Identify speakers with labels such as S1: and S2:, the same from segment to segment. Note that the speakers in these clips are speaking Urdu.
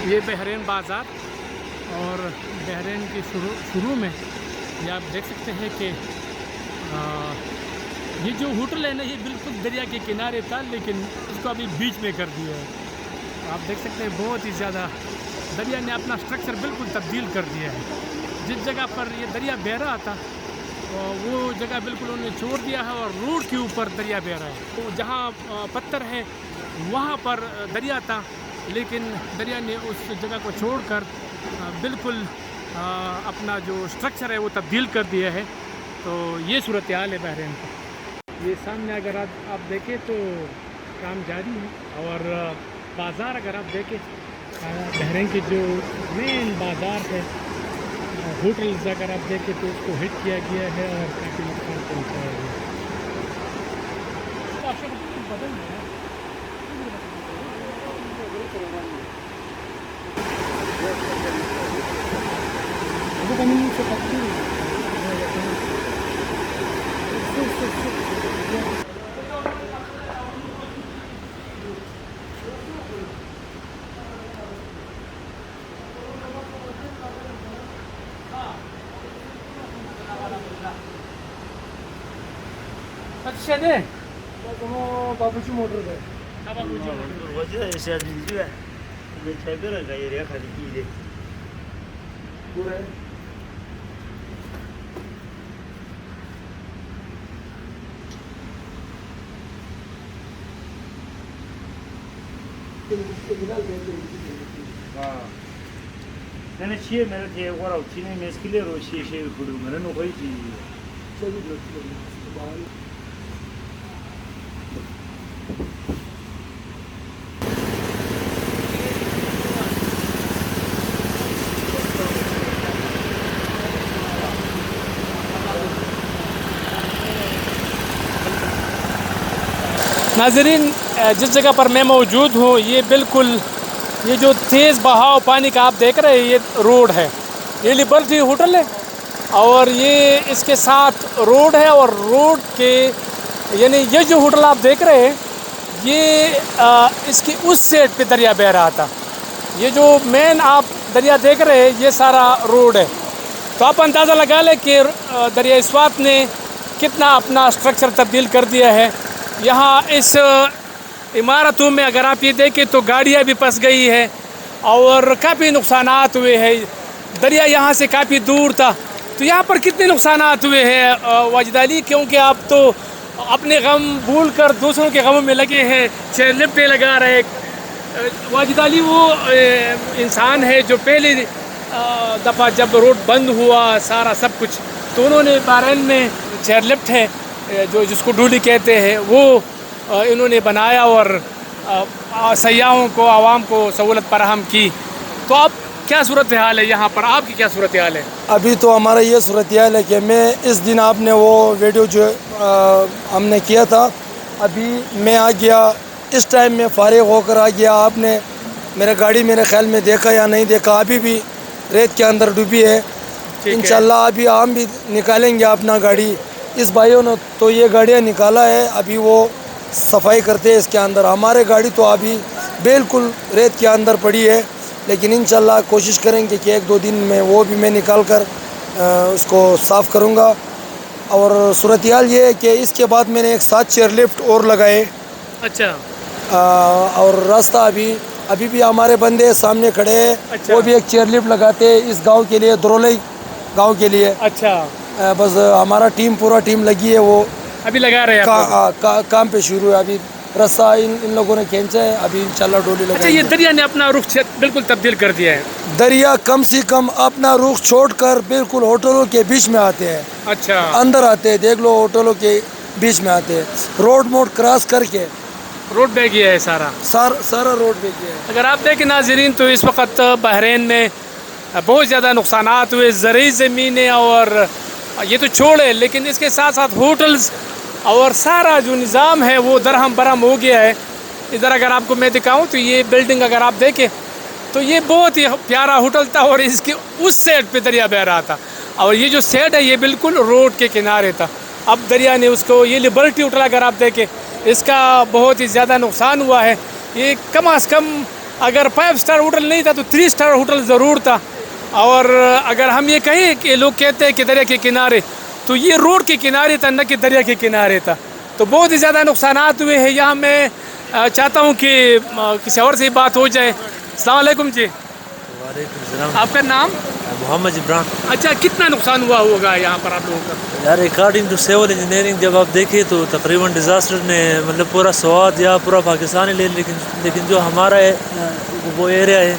S1: یہ بحرین بازار اور بحرین کی شروع میں یہ آپ دیکھ سکتے ہیں کہ یہ جو ہوٹل ہے نا یہ بالکل دریا کے کنارے تھا، لیکن اس کو ابھی بیچ میں کر دیا ہے۔ آپ دیکھ سکتے ہیں بہت ہی زیادہ دریا نے اپنا سٹرکچر بالکل تبدیل کر دیا ہے۔ جس جگہ پر یہ دریا بہہ رہا تھا وہ جگہ بالکل انہوں نے چھوڑ دیا ہے اور روڈ کے اوپر دریا بہہ رہا ہے۔ تو جہاں پتھر ہے وہاں پر دریا تھا، لیکن دریا نے اس جگہ کو چھوڑ کر بالکل اپنا جو سٹرکچر ہے وہ تبدیل کر دیا ہے۔ تو یہ صورتحال ہے بحرین کا۔ یہ سامنے اگر آپ دیکھیں تو کام جاری ہے، اور بازار اگر آپ دیکھیں بحرین کی جو مین بازار ہے، ہوٹلز اگر آپ دیکھیں تو اس کو ہٹ کیا گیا ہے اور کافی نقصان پہنچایا گیا ہے۔ اچھا دے بابوجی موٹر ہے، بابوجی موٹر
S2: وجہ ایسے آدمی جو ہے یہ چھپے رکھا یہ ریکھا دی دے پورا ہے۔ ہاں میں نے چھے میرے تھے اور اچھی نے میں اس کے لیے روشی شے کھڑو میں نے کوئی چیز
S1: ناظرین، جس جگہ پر میں موجود ہوں یہ بالکل یہ جو تیز بہاؤ پانی کا آپ دیکھ رہے ہیں یہ روڈ ہے، یہ لبرٹی ہوٹل ہے اور یہ اس کے ساتھ روڈ ہے، اور روڈ کے یعنی یہ جو ہوٹل آپ دیکھ رہے ہیں یہ اس کی اس سائڈ پہ دریا بہہ رہا تھا۔ یہ جو مین آپ دریا دیکھ رہے ہیں یہ سارا روڈ ہے۔ تو آپ اندازہ لگا لیں کہ دریا اسوات نے کتنا اپنا سٹرکچر تبدیل کر دیا ہے۔ یہاں اس عمارتوں میں اگر آپ یہ دیکھیں تو گاڑیاں بھی پھنس گئی ہے اور کافی نقصانات ہوئے ہیں۔ دریا یہاں سے کافی دور تھا، تو یہاں پر کتنے نقصانات ہوئے ہیں واجد علی، کیونکہ آپ تو اپنے غم بھول کر دوسروں کے غموں میں لگے ہیں، چیئر لفٹیں لگا رہے ہیں۔ واجد علی وہ انسان ہے جو پہلی دفعہ جب روڈ بند ہوا سارا سب کچھ، تو انہوں نے بحرین میں چیئر لفٹ ہے جس کو ڈولی کہتے ہیں وہ انہوں نے بنایا اور سیاحوں کو عوام کو سہولت فراہم کی۔ تو اب کیا صورتحال ہے یہاں پر، آپ کی کیا صورتحال ہے؟
S3: ابھی تو ہمارا یہ صورتحال ہے کہ میں اس دن آپ نے وہ ویڈیو جو ہم نے کیا تھا، ابھی میں آ گیا، اس ٹائم میں فارغ ہو کر آ گیا۔ آپ نے میرے گاڑی میرے خیال میں دیکھا یا نہیں دیکھا، ابھی بھی ریت کے اندر ڈوبی ہے۔ انشاءاللہ ابھی ہم بھی نکالیں گے اپنا گاڑی۔ اس بھائیوں نے تو یہ گاڑیاں نکالا ہے، ابھی وہ صفائی کرتے ہیں اس کے اندر۔ ہمارے گاڑی تو ابھی بالکل ریت کے اندر پڑی ہے، لیکن انشاءاللہ کوشش کریں گے کہ ایک دو دن میں وہ بھی میں نکال کر اس کو صاف کروں گا۔ اور صورتحال یہ ہے کہ اس کے بعد میں نے ایک 7 چیئر لفٹ اور لگائے۔
S1: اچھا،
S3: اور راستہ ابھی بھی ہمارے بندے سامنے کھڑے ہیں، وہ بھی ایک چیئر لفٹ لگاتے ہیں اس گاؤں کے لیے، درولی گاؤں کے لیے۔
S1: اچھا،
S3: بس ہمارا پورا ٹیم لگی ہے، وہ
S1: ابھی لگا رہے ہیں
S3: کام پہ شروع ہے۔ ابھی رستہ ان لوگوں نے کھینچا ہے، ابھی انشاءاللہ ڈولی
S1: اچھا،
S3: لگائیں
S1: یہ
S3: گے۔
S1: دریا نے اپنا رخ بالکل تبدیل کر دیا ہے۔
S3: دریا کم سے کم اپنا رخ چھوڑ کر بالکل ہوٹلوں کے بیچ میں آتے ہیں،
S1: اچھا،
S3: اندر آتے ہیں، دیکھ لو ہوٹلوں کے بیچ میں آتے ہیں، روڈ موڈ کراس کر کے
S1: روڈ بہ گیا ہے
S3: سارا روڈ پہ گیا ہے۔
S1: اگر آپ دیکھیں ناظرین تو اس وقت بحرین میں بہت زیادہ نقصانات ہوئے، زرعی زمینیں، اور یہ تو چھوڑے لیکن اس کے ساتھ ساتھ ہوٹلز اور سارا جو نظام ہے وہ درہم برہم ہو گیا ہے۔ ادھر اگر آپ کو میں دکھاؤں تو یہ بلڈنگ اگر آپ دیکھیں تو یہ بہت ہی پیارا ہوٹل تھا، اور اس کے اس سائڈ پہ دریا بہہ رہا تھا، اور یہ جو سائڈ ہے یہ بالکل روڈ کے کنارے تھا۔ اب دریا نے اس کو، یہ لبرٹی ہوٹل اگر آپ دیکھیں اس کا بہت ہی زیادہ نقصان ہوا ہے۔ یہ کم از کم اگر 5 اسٹار ہوٹل نہیں تھا تو 3 اسٹار ہوٹل ضرور تھا. اور اگر ہم یہ کہیں کہ لوگ کہتے ہیں کہ دریا کے کنارے, تو یہ روڈ کے کنارے تھا, نہ کہ دریا کے کنارے تھا. تو بہت ہی زیادہ نقصانات ہوئے ہیں. یہاں میں چاہتا ہوں کہ کسی اور سے بات ہو جائے. السلام علیکم جی.
S4: وعلیکم السلام.
S1: آپ کا نام؟
S4: محمد عمران.
S1: اچھا, کتنا نقصان ہوا ہوگا یہاں پر آپ لوگوں کا؟
S4: یار اکارڈنگ ٹو سول انجینئرنگ جب آپ دیکھیں تو تقریباً ڈیزاسٹر نے مطلب پورا سوات یا پورا پاکستان لے, لیکن جو ہمارا ہے وہ ایریا ہے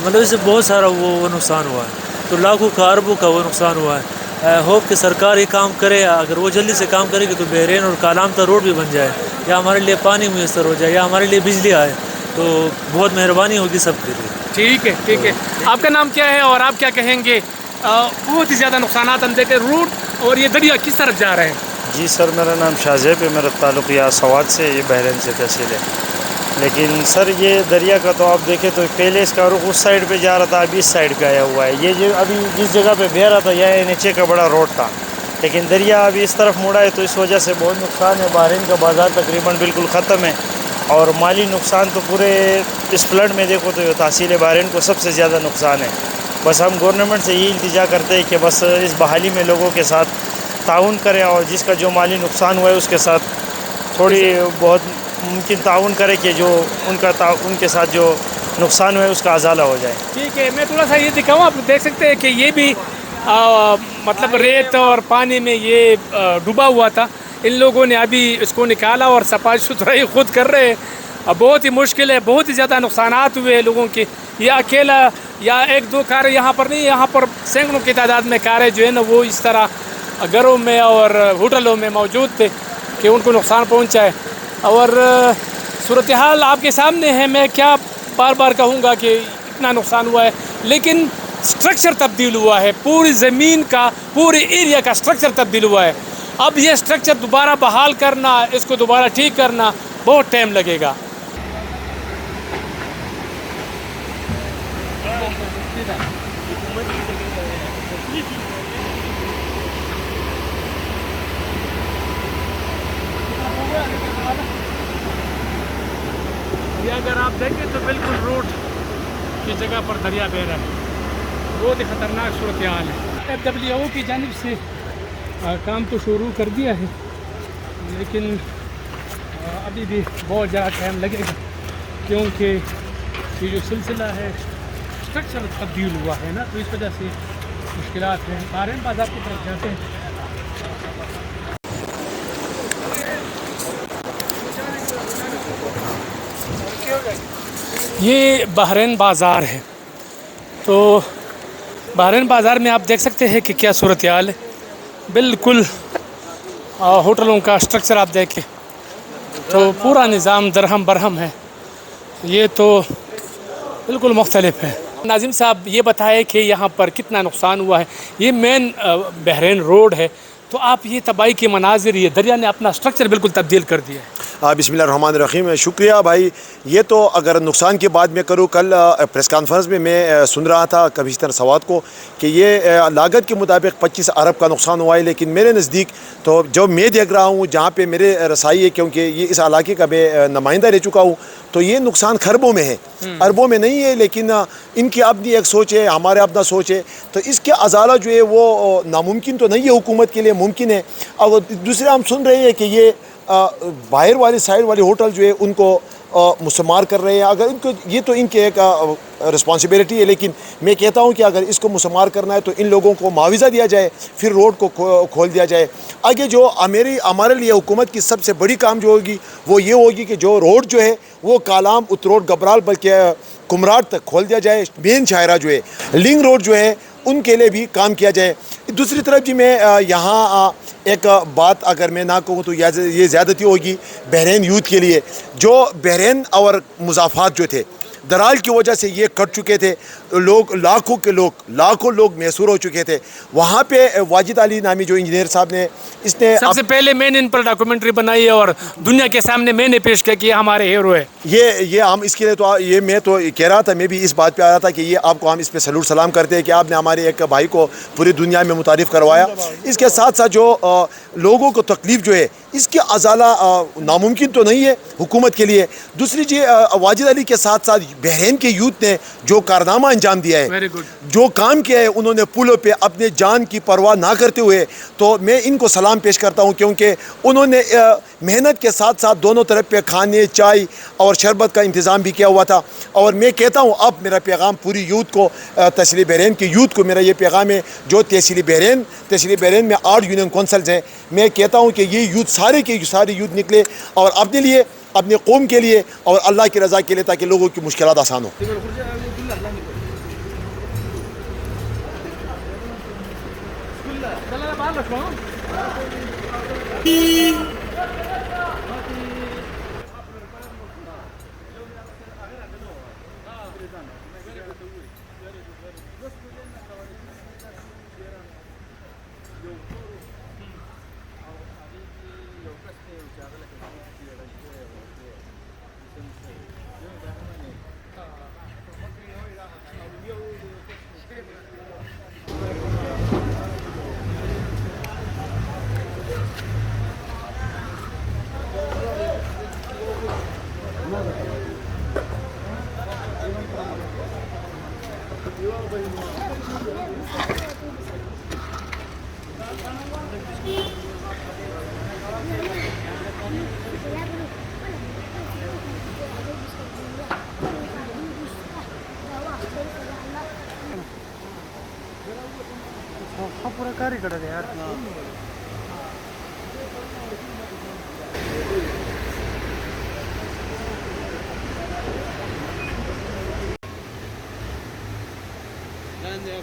S4: مطلب اس سے بہت سارا وہ نقصان ہوا ہے. تو لاکھوں کا اربوں کا وہ نقصان ہوا ہے. ہوپ کہ سرکار یہ کام کرے. اگر وہ جلدی سے کام کرے گی تو بحرین اور کالام تا روڈ بھی بن جائے, یا ہمارے لیے پانی میسر ہو جائے, یا ہمارے لیے بجلی آئے, تو بہت مہربانی ہوگی سب کے لیے.
S1: ٹھیک ہے, ٹھیک ہے. آپ کا نام کیا ہے اور آپ کیا کہیں گے؟ بہت ہی زیادہ نقصانات ہم دیکھیں, روڈ اور یہ دریا کس طرف جا رہے ہیں؟
S2: جی سر, میرا نام شاہ زیب ہے. میرا تعلق یہاں سوات سے, یہ بحرین سے تحصیل ہے. لیکن سر یہ دریا کا تو آپ دیکھیں تو پہلے اس کا رخ اس سائڈ پہ جا رہا تھا, ابھی اس سائڈ پہ آیا ہوا ہے. یہ جو ابھی جس جگہ پہ بہہ رہا تھا یہ نیچے کا بڑا روڈ تھا, لیکن دریا ابھی اس طرف مڑا ہے, تو اس وجہ سے بہت نقصان ہے. بحرین کا بازار تقریباً بالکل ختم ہے, اور مالی نقصان تو پورے اس فلڈ میں دیکھو تو تحصیل بحرین کو سب سے زیادہ نقصان ہے. بس ہم گورنمنٹ سے یہی التجا کرتے ہیں کہ بس اس بحالی میں لوگوں کے ساتھ تعاون کریں, اور جس کا جو مالی نقصان ہوا ہے اس کے ساتھ تھوڑی بہت ممکن تعاون کرے کہ جو ان کے ساتھ جو نقصان ہوا ہے اس کا ازالہ ہو جائے.
S1: ٹھیک ہے, میں تھوڑا سا یہ دکھاؤں. آپ دیکھ سکتے ہیں کہ یہ بھی مطلب ریت اور پانی میں یہ ڈوبا ہوا تھا. ان لوگوں نے ابھی اس کو نکالا اور صفائی ستھرائی خود کر رہے ہیں. بہت ہی مشکل ہے, بہت ہی زیادہ نقصانات ہوئے لوگوں کے. یہ اکیلا یا 1-2 کاریں یہاں پر نہیں, یہاں پر سینکڑوں کی تعداد میں کاریں جو ہے نا وہ اس طرح گھروں میں اور ہوٹلوں میں موجود تھے کہ ان کو نقصان پہنچا ہے. اور صورتحال آپ کے سامنے ہے. میں کیا بار بار کہوں گا کہ اتنا نقصان ہوا ہے, لیکن سٹرکچر تبدیل ہوا ہے. پوری زمین کا, پورے ایریا کا سٹرکچر تبدیل ہوا ہے. اب یہ سٹرکچر دوبارہ بحال کرنا, اس کو دوبارہ ٹھیک کرنا بہت ٹائم لگے گا. یہ اگر آپ دیکھیں تو بالکل روڈ کی جگہ پر دریا بہہ رہا ہے. بہت ہی خطرناک صورتحال ہے. FWO کی جانب سے کام تو شروع کر دیا ہے, لیکن ابھی بھی بہت زیادہ ٹائم لگے گا, کیونکہ یہ جو سلسلہ ہے اسٹرکچر تبدیل ہوا ہے نا, تو اس وجہ سے مشکلات ہیں. بحرین بازار کی طرف جاتے ہیں. یہ بحرین بازار ہے. تو بحرین بازار میں آپ دیکھ سکتے ہیں کہ کیا صورتحال ہے. بالکل ہوٹلوں کا اسٹرکچر آپ دیکھیں تو پورا نظام درہم برہم ہے. یہ تو بالکل مختلف ہے. ناظم صاحب یہ بتائے کہ یہاں پر کتنا نقصان ہوا ہے. یہ مین بحرین روڈ ہے, تو آپ یہ تباہی کے مناظر, یہ دریا نے اپنا اسٹرکچر بالکل تبدیل کر دیا ہے.
S5: بسم اللہ الرحمن الرحیم. شکریہ بھائی. یہ تو اگر نقصان کی بات میں کروں, کل پریس کانفرنس میں سن رہا تھا کمشنر سوات کو کہ یہ لاگت کے مطابق 25 ارب کا نقصان ہوا ہے, لیکن میرے نزدیک تو جو میں دیکھ رہا ہوں, جہاں پہ میرے رسائی ہے, کیونکہ یہ اس علاقے کا میں نمائندہ رہ چکا ہوں, تو یہ نقصان خربوں میں ہے, اربوں میں نہیں ہے. لیکن ان کی اپنی ایک سوچ ہے, ہمارے اپنا سوچ ہے, تو اس کے ازالہ جو ہے وہ ناممکن تو نہیں ہے, حکومت کے لیے ممکن ہے. اور دوسرے ہم سن رہے ہیں کہ یہ باہر والی سائڈ والے ہوٹل جو ہے ان کو مسمار کر رہے ہیں. اگر ان کو یہ تو ان کے ایک رسپانسبلٹی ہے, لیکن میں کہتا ہوں کہ اگر اس کو مسمار کرنا ہے تو ان لوگوں کو معاوضہ دیا جائے, پھر روڈ کو کھول دیا جائے. آگے جو ہمارے لیے حکومت کی سب سے بڑی کام جو ہوگی وہ یہ ہوگی کہ جو روڈ جو ہے وہ کالام اتروڈ گبرال بلکہ کمراٹ تک کھول دیا جائے. مین شاہراہ جو ہے, لنک روڈ جو ہے, ان کے لیے بھی کام کیا جائے. دوسری طرف جی میں یہاں ایک بات اگر میں نہ کہوں تو یہ زیادتی ہوگی بحرین یوتھ کے لیے. جو بحرین اور مضافات جو تھے درال کی وجہ سے یہ کٹ چکے تھے, لاکھوں لوگ محصور ہو چکے تھے. وہاں پہ واجد علی نامی جو انجینئر صاحب نے, اس نے
S1: سب سے پہلے میں نے ان پر ڈاکومنٹری بنائی ہے اور دنیا کے سامنے میں نے پیش کیا کہ ہمارے ہیرو ہے.
S5: یہ ہم اس کے لیے تو یہ میں تو کہہ رہا تھا, میں بھی اس بات پہ آ رہا تھا کہ یہ آپ کو ہم اس پہ سلوٹ سلام کرتے ہیں کہ آپ نے ہمارے ایک بھائی کو پوری دنیا میں متعارف کروایا. اس کے ساتھ ساتھ جو لوگوں کو تکلیف جو ہے اس کے ازالہ ناممکن تو نہیں ہے حکومت کے لیے. دوسری جی واجد علی کے ساتھ ساتھ بحرین کے یوتھ نے جو کارنامہ انجام دیا ہے,
S1: ویری گڈ.
S5: جو کام کیا ہے انہوں نے پلوں پہ اپنے جان کی پرواہ نہ کرتے ہوئے, تو میں ان کو سلام پیش کرتا ہوں, کیونکہ انہوں نے محنت کے ساتھ ساتھ دونوں طرف پہ کھانے, چائے اور شربت کا انتظام بھی کیا ہوا تھا. اور میں کہتا ہوں اب میرا پیغام پوری یوتھ کو, تحصیل بحرین کے یوتھ کو میرا یہ پیغام ہے, جو تحصیل بحرین میں 8 یونین کونسلز ہیں, میں کہتا ہوں کہ یہ یوتھ سارے کے سارے یوتھ نکلے اور اپنے لیے, اپنے قوم کے لیے اور اللہ کی رضا کے لیے, تاکہ لوگوں کی مشکلات آسان ہو.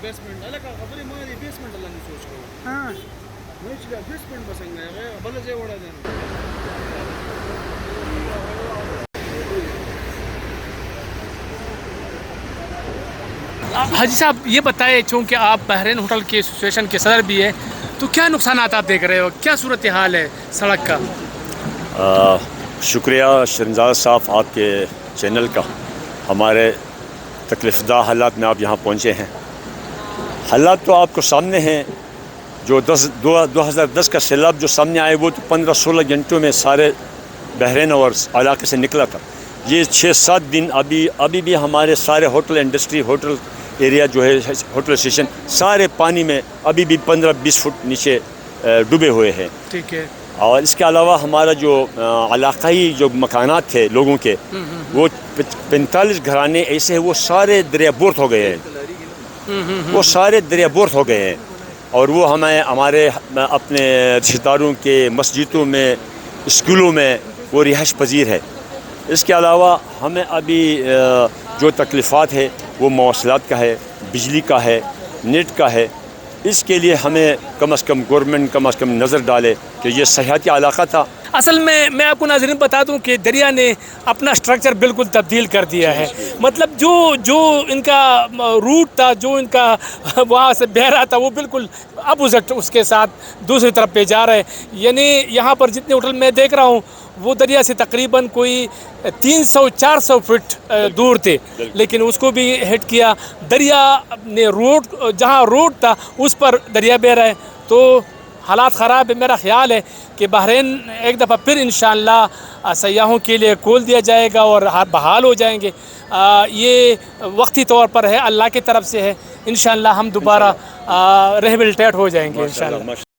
S6: بیسمنٹ الگ خبرې ما دي بیسمنٹ الله نه سوچ کوو ها نو چې بیسمنٹ بسنګ نه بل ځای وړه دي.
S1: حاجی صاحب یہ بتائیں, چونکہ آپ بحرین ہوٹل کے ایسوسیشن کے صدر بھی ہیں, تو کیا نقصانات آپ دیکھ رہے ہو, کیا صورتحال ہے سڑک کا؟
S7: شکریہ شرنزاد صاحب آپ کے چینل کا, ہمارے تکلیف دہ حالات میں آپ یہاں پہنچے ہیں. حالات تو آپ کو سامنے ہیں, جو 2010 کا سیلاب جو سامنے آئے وہ تو 15-16 گھنٹوں میں سارے بحرین اور علاقے سے نکلا تھا. یہ 6-7 دن ابھی بھی ہمارے سارے ہوٹل انڈسٹری, ہوٹل ایریا جو ہے, ہوٹل اسٹیشن سارے پانی میں ابھی بھی 15-20 فٹ نیچے ڈوبے ہوئے ہیں.
S1: ٹھیک ہے.
S7: اور اس کے علاوہ ہمارا جو علاقائی جو مکانات تھے لوگوں کے, وہ 45 گھرانے ایسے ہیں وہ سارے دریا بورت ہو گئے ہیں, وہ سارے دریا بورت ہو گئے ہیں. اور وہ ہمارے اپنے رشتہ داروں کے مسجدوں میں, اسکولوں میں وہ رہائش پذیر ہے. اس کے علاوہ ہمیں ابھی جو تکلیفات ہے وہ مواصلات کا ہے, بجلی کا ہے, نیٹ کا ہے. اس کے لیے ہمیں کم از کم گورنمنٹ کم از کم نظر ڈالے کہ یہ سیاحتی علاقہ تھا.
S1: اصل میں آپ کو ناظرین بتا دوں کہ دریا نے اپنا سٹرکچر بالکل تبدیل کر دیا ہے. مطلب جو ان کا روٹ تھا, جو ان کا وہاں سے بہہ رہا تھا, وہ بالکل اپوزٹ اس کے ساتھ دوسری طرف پہ جا رہا ہے. یعنی یہاں پر جتنے ہوٹل میں دیکھ رہا ہوں وہ دریا سے تقریباً کوئی 300-400 فٹ دور تھے, لیکن اس کو بھی ہٹ کیا. دریا نے روڈ, جہاں روڈ تھا اس پر دریا بہہ رہا ہے. تو حالات خراب ہے. میرا خیال ہے کہ بحرین ایک دفعہ پھر انشاءاللہ سیاحوں کے لیے کھول دیا جائے گا اور بحال ہو جائیں گے. یہ وقتی طور پر ہے, اللہ کی طرف سے ہے. انشاءاللہ ہم دوبارہ ریہیبلیٹیٹ ہو جائیں گے انشاءاللہ.